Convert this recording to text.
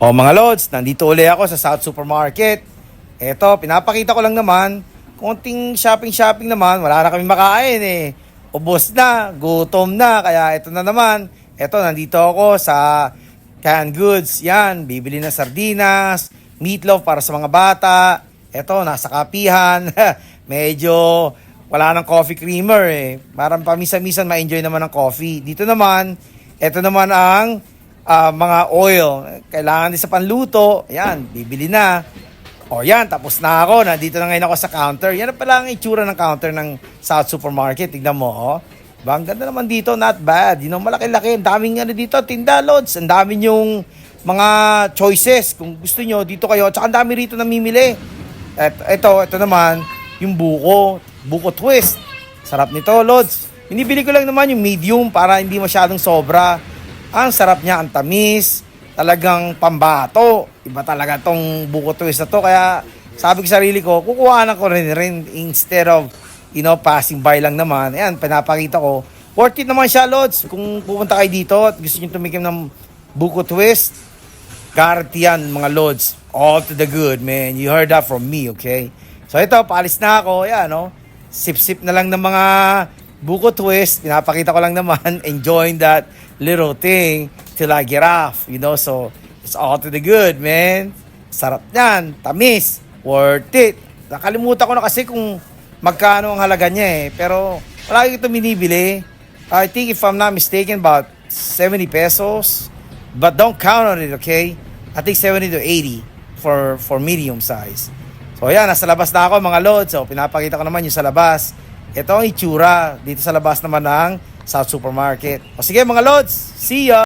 O mga Lods, nandito uli ako sa South Supermarket. Eto, pinapakita ko lang naman, konting shopping naman, wala na kami makain eh. Ubos na, gutom na, kaya ito na naman. Eto, nandito ako sa canned goods. Yan, bibili na sardinas, meatloaf para sa mga bata. Eto, nasa kapihan. Medyo wala ng coffee creamer eh. Parang pamisa-misan ma-enjoy naman ng coffee. Dito naman, eto naman ang mga oil. Kailangan din sa panluto. Ayan, bibili na. O yan, tapos na ako. Nandito na ngayon ako sa counter. Yan na pala ang itsura ng counter ng South Supermarket. Tignan mo, oh. Diba? Ang ganda naman dito, not bad. You know, malaki-laki. Ang daming dito, tinda, Lods. Ang daming yung mga choices. Kung gusto nyo, dito kayo. Tsaka ang dami rito namimili. Ito naman, yung buko twist. Sarap nito, Lods. Binibili ko lang naman yung medium para hindi masyadong sobra. Ang sarap niya, ang tamis, talagang pambato. Iba talaga tong buko twist na to. Kaya sabi ko sa sarili ko, kukuhaan ko rin instead of, passing by lang naman. Ayan, pinapakita ko. Worth it naman siya, Lods. Kung pupunta kayo dito at gusto nyo tumikim ng buko twist, guarantee yan, mga Lods. All to the good, man. You heard that from me, okay? So ito, paalis na ako. Ayan, no? Sip-sip na lang ng mga buko twist. Pinapakita ko lang naman, enjoying that little thing till I get off, so it's all to the good, man. Sarap yan, tamis, worth it. Nakalimutan ko na kasi kung magkano ang halaga niya eh, pero palagi ito binibili. I think if I'm not mistaken, about 70 pesos, but don't count on it, okay? I think 70 to 80 for medium size. So yan, nasa labas na ako mga Lods. So pinapakita ko naman yung sa labas. Ito ang itsura dito sa labas naman ng South Supermarket. O sige mga Lods, see ya!